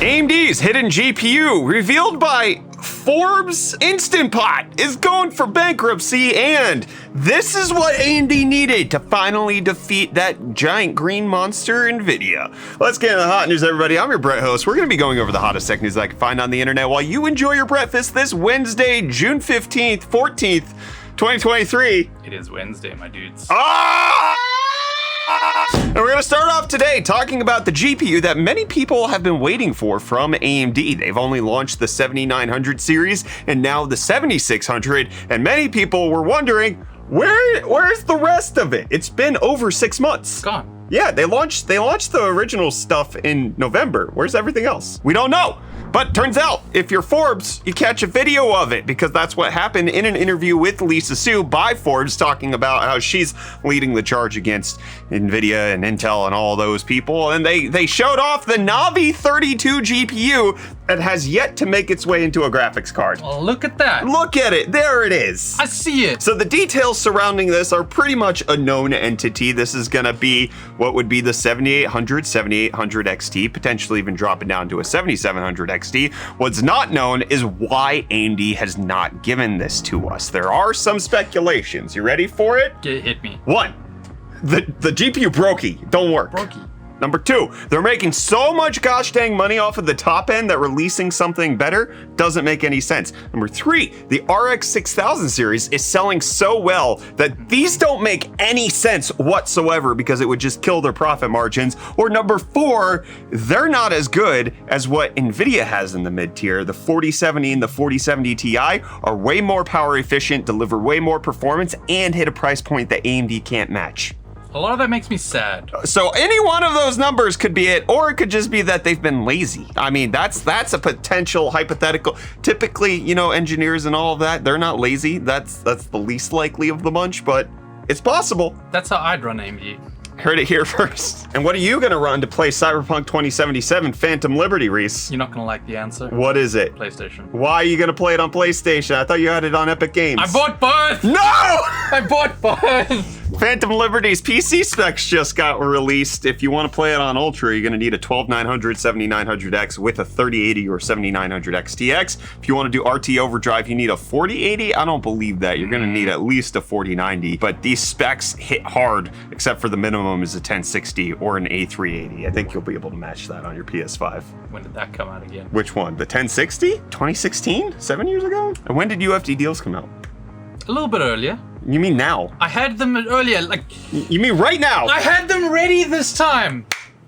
AMD's hidden GPU revealed by Forbes Instant Pot is going for bankruptcy, and this is what AMD needed to finally defeat that giant green monster, NVIDIA. Let's get into the hot news, everybody. I'm your Brett host. We're going to be going over the hottest tech news I can find on the internet while you enjoy your breakfast this Wednesday, June 15th, 14th, 2023. It is Wednesday, my dudes. And we're going to start off today talking about the GPU that many people have been waiting for from AMD. They've only launched the 7900 series and now the 7600, and many people were wondering, where's the rest of it? It's been over 6 months. It's gone. Yeah, they launched the original stuff in November. Where's everything else? We don't know. But turns out, if you're Forbes, you catch a video of it, because that's what happened in an interview with Lisa Su by Forbes, talking about how she's leading the charge against NVIDIA and Intel and all those people. And they showed off the Navi 32 GPU that has yet to make its way into a graphics card. Oh, look at that. Look at it. There it is. I see it. So the details surrounding this are pretty much a known entity. This is going to be what would be the 7800 XT, potentially even dropping down to a 7700 XT. What's not known is why AMD has not given this to us. There are some speculations. You ready for it? Hit me. 1, the GPU brokey. Don't work. Brokey. Number 2, they're making so much gosh dang money off of the top end that releasing something better doesn't make any sense. Number 3, the RX 6000 series is selling so well that these don't make any sense whatsoever, because it would just kill their profit margins. Or number 4, they're not as good as what NVIDIA has in the mid-tier. The 4070 and the 4070 Ti are way more power efficient, deliver way more performance, and hit a price point that AMD can't match. A lot of that makes me sad. So any one of those numbers could be it, or it could just be that they've been lazy. I mean, that's a potential hypothetical. Typically, you know, engineers and all of that, they're not lazy. That's the least likely of the bunch, but it's possible. That's how I'd run AMD. Heard it here first. And what are you gonna run to play Cyberpunk 2077 Phantom Liberty, Reece? You're not gonna like the answer. What is it? PlayStation. Why are you gonna play it on PlayStation? I thought you had it on Epic Games. I bought both! No! I bought both! Phantom Liberty's PC specs just got released. If you want to play it on Ultra, you're going to need a 12900 7900X with a 3080 or 7900 XTX. If you want to do RT overdrive, you need a 4080. I don't believe that. You're going to need at least a 4090. But these specs hit hard, except for the minimum is a 1060 or an A380. I think you'll be able to match that on your PS5. When did that come out again? Which one? The 1060? 2016? 7 years ago? And when did UFD Deals come out? A little bit earlier. You mean now? I had them earlier, like... You mean right now? I had them ready this time!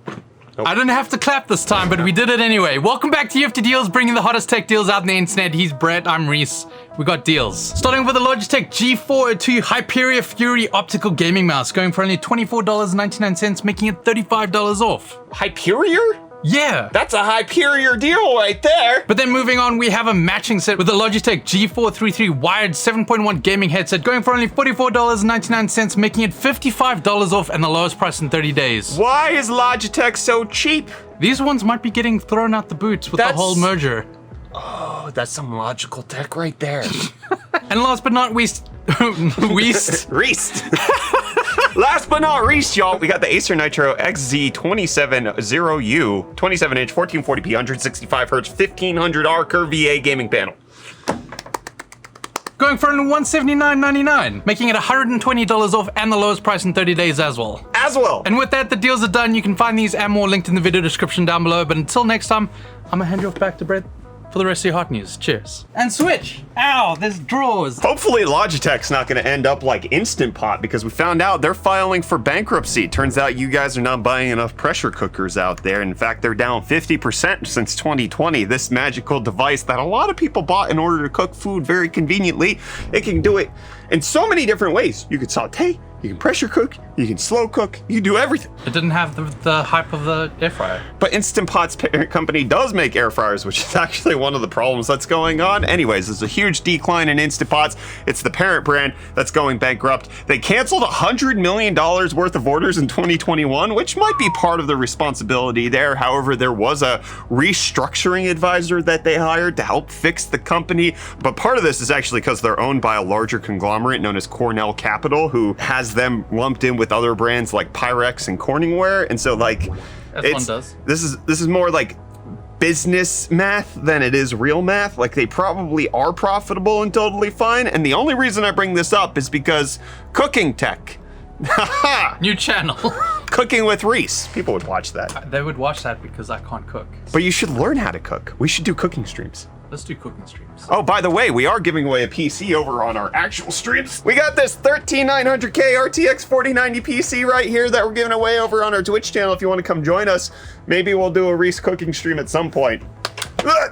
Nope. I didn't have to clap this time, but we did it anyway. Welcome back to UFD Deals, bringing the hottest tech deals out on the internet. He's Brett, I'm Reece. We got deals. Starting with the Logitech G402 Hyperion Fury optical gaming mouse, going for only $24.99, making it $35 off. Hyperion? Yeah. That's a Hyperion deal right there. But then moving on, we have a matching set with the Logitech G433 wired 7.1 gaming headset, going for only $44.99, making it $55 off and the lowest price in 30 days. Why is Logitech so cheap? These ones might be getting thrown out the boots with the whole merger. Oh, that's some logical tech right there. And last but not least, Reece. Last but not least, y'all, we got the Acer Nitro XZ270U, 27-inch, 1440p, 165Hz, 1500R curve VA gaming panel. Going for only $179.99, making it $120 off and the lowest price in 30 days as well. And with that, the deals are done. You can find these and more linked in the video description down below. But until next time, I'm gonna hand you off back to Brett for the rest of your hot news. Cheers. And switch. Ow, there's drawers. Hopefully Logitech's not going to end up like Instant Pot, because we found out they're filing for bankruptcy. Turns out you guys are not buying enough pressure cookers out there. In fact, they're down 50% since 2020. This magical device that a lot of people bought in order to cook food very conveniently, it can do it in so many different ways. You can saute, you can pressure cook, you can slow cook, you can do everything. It didn't have the hype of the air fryer. But Instant Pot's parent company does make air fryers, which is actually one of the problems that's going on. Anyways, there's a huge decline in Instant Pots. It's the parent brand that's going bankrupt. They canceled $100 million worth of orders in 2021, which might be part of the responsibility there. However, there was a restructuring advisor that they hired to help fix the company. But part of this is actually because they're owned by a larger conglomerate known as Cornell Capital, who has them lumped in with other brands like Pyrex and Corningware. And so like, As one does. This is more like business math than it is real math. Like, they probably are profitable and totally fine. And the only reason I bring this up is because cooking tech. New channel. Cooking with Reece. People would watch that. They would watch that because I can't cook. But you should learn how to cook. We should do cooking streams. Let's do cooking streams. Oh, by the way, we are giving away a PC over on our actual streams. We got this 13900K RTX 4090 PC right here that we're giving away over on our Twitch channel. If you want to come join us, maybe we'll do a Reece cooking stream at some point.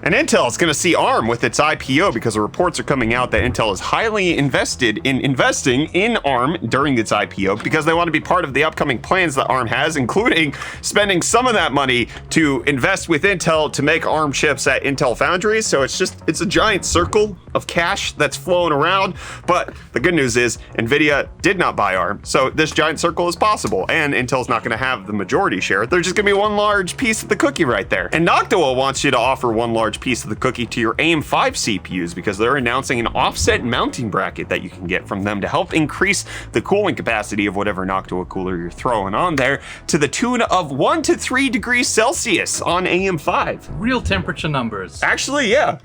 And Intel is going to see ARM with its IPO because the reports are coming out that Intel is highly invested in investing in ARM during its IPO because they want to be part of the upcoming plans that ARM has, including spending some of that money to invest with Intel to make ARM chips at Intel foundries. So it's a giant circle of cash that's flowing around. But the good news is NVIDIA did not buy ARM. So this giant circle is possible, and Intel's not going to have the majority share. There's just going to be one large piece of the cookie right there. And Noctua wants you to offer one large piece of the cookie to your AM5 CPUs because they're announcing an offset mounting bracket that you can get from them to help increase the cooling capacity of whatever Noctua cooler you're throwing on there to the tune of 1 to 3 degrees Celsius on AM5. Real temperature numbers. Actually, yeah.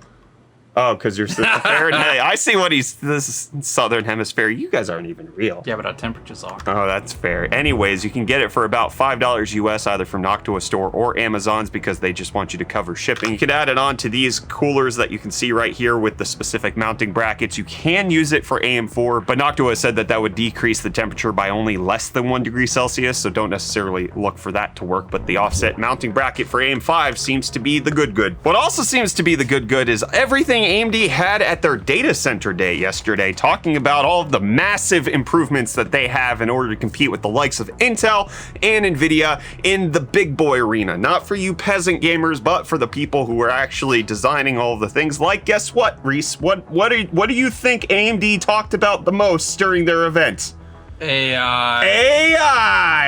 Oh, because you're Fahrenheit. I see what this is Southern Hemisphere. You guys aren't even real. Yeah, but our temperatures are. Oh, that's fair. Anyways, you can get it for about $5 US, either from Noctua store or Amazon's, because they just want you to cover shipping. You can add it on to these coolers that you can see right here with the specific mounting brackets. You can use it for AM4, but Noctua said that would decrease the temperature by only less than 1 degree Celsius, so don't necessarily look for that to work. But the offset mounting bracket for AM5 seems to be the good. What also seems to be the good is everything AMD had at their data center day yesterday, talking about all of the massive improvements that they have in order to compete with the likes of Intel and NVIDIA in the big boy arena. Not for you peasant gamers, but for the people who are actually designing all of the things. Like, guess what, Reece? What do you think AMD talked about the most during their event? AI,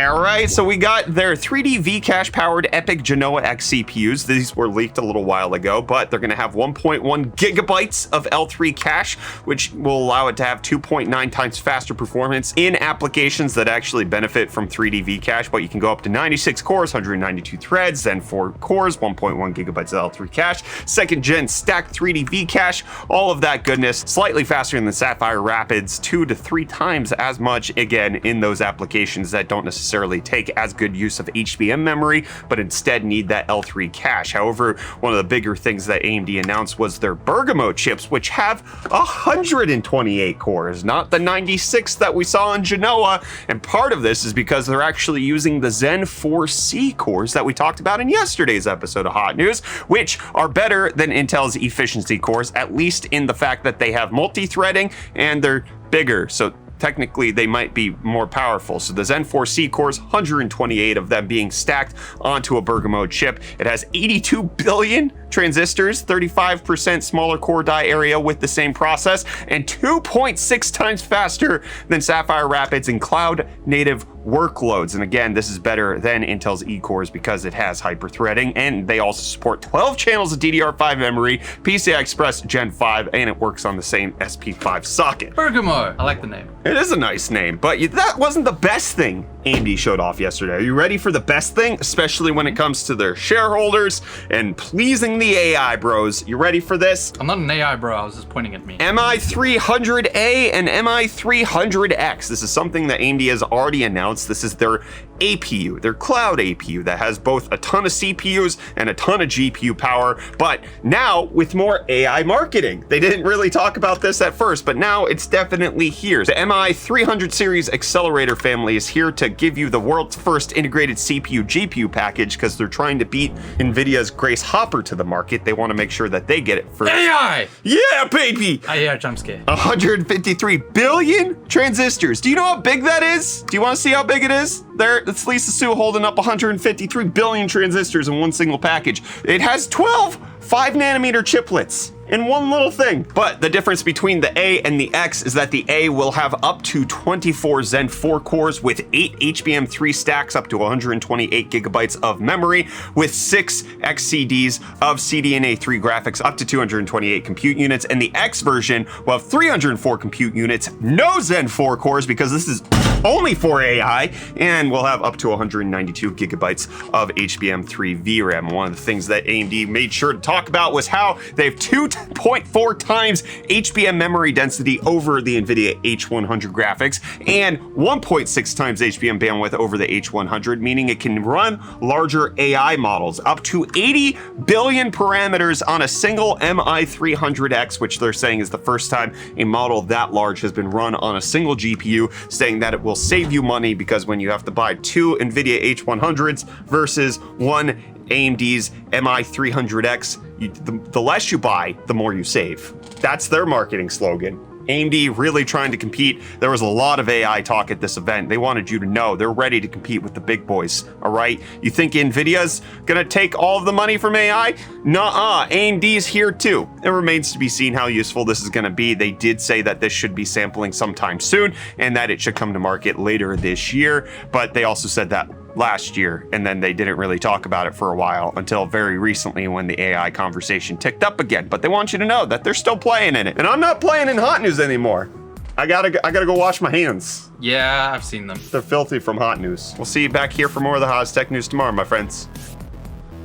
all right? So we got their 3D V-Cache powered Epic Genoa-X CPUs. These were leaked a little while ago, but they're gonna have 1.1 gigabytes of L3 cache, which will allow it to have 2.9 times faster performance in applications that actually benefit from 3D V-Cache, but you can go up to 96 cores, 192 threads, then 4 cores, 1.1 gigabytes of L3 cache, second gen stacked 3D V-Cache, all of that goodness, slightly faster than the Sapphire Rapids, 2 to 3 times as much, again, in those applications that don't necessarily take as good use of HBM memory, but instead need that L3 cache. However, one of the bigger things that AMD announced was their Bergamo chips, which have 128 cores, not the 96 that we saw in Genoa. And part of this is because they're actually using the Zen 4C cores that we talked about in yesterday's episode of Hot News, which are better than Intel's efficiency cores, at least in the fact that they have multi-threading and they're bigger. So technically they might be more powerful. So the Zen 4C cores, 128 of them being stacked onto a Bergamo chip. It has 82 billion transistors, 35% smaller core die area with the same process, and 2.6 times faster than Sapphire Rapids in cloud native workloads. And again, this is better than Intel's E-cores because it has hyper-threading, and they also support 12 channels of DDR5 memory, PCI Express Gen 5, and it works on the same SP5 socket. Bergamo, I like the name. It is a nice name, but that wasn't the best thing AMD showed off yesterday. Are you ready for the best thing, especially when it comes to their shareholders and pleasing the AI bros? You ready for this? I'm not an AI bro, I was just pointing at me. MI300A and MI300X. This is something that AMD has already announced. This is their APU, their cloud APU that has both a ton of CPUs and a ton of GPU power, but now with more AI marketing. They didn't really talk about this at first, but now it's definitely here. The MI300 series accelerator family is here to give you the world's first integrated CPU GPU package because they're trying to beat NVIDIA's Grace Hopper to the market. They want to make sure that they get it first. AI! Yeah, baby! I hear a jump scare. 153 billion transistors. Do you know how big that is? Do you want to see how big it is? There, it's Lisa Su holding up 153 billion transistors in one single package. It has 12 5-nanometer chiplets in one little thing. But the difference between the A and the X is that the A will have up to 24 Zen 4 cores with 8 HBM3 stacks, up to 128 gigabytes of memory, with 6 XCDs of CDNA3 graphics, up to 228 compute units. And the X version will have 304 compute units, no Zen 4 cores, because this is only for AI, and we'll have up to 192 gigabytes of HBM3 VRAM. One of the things that AMD made sure to talk about was how they have 2.4 times HBM memory density over the NVIDIA H100 graphics and 1.6 times HBM bandwidth over the H100, meaning it can run larger AI models, up to 80 billion parameters on a single MI300X, which they're saying is the first time a model that large has been run on a single GPU, saying that it will save you money because when you have to buy two NVIDIA H100s versus one AMD's MI300X, the less you buy, the more you save. That's their marketing slogan. AMD really trying to compete. There was a lot of AI talk at this event. They wanted you to know they're ready to compete with the big boys, all right? You think NVIDIA's gonna take all of the money from AI? Nuh-uh, AMD's here too. It remains to be seen how useful this is gonna be. They did say that this should be sampling sometime soon and that it should come to market later this year, but they also said that last year, and then they didn't really talk about it for a while until very recently when the AI conversation ticked up again. But they want you to know that they're still playing in it. And I'm not playing in hot news anymore. I gotta go wash my hands. Yeah, I've seen them. They're filthy from hot news. We'll see you back here for more of the hottest tech news tomorrow, my friends.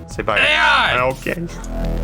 Say bye. AI! Okay.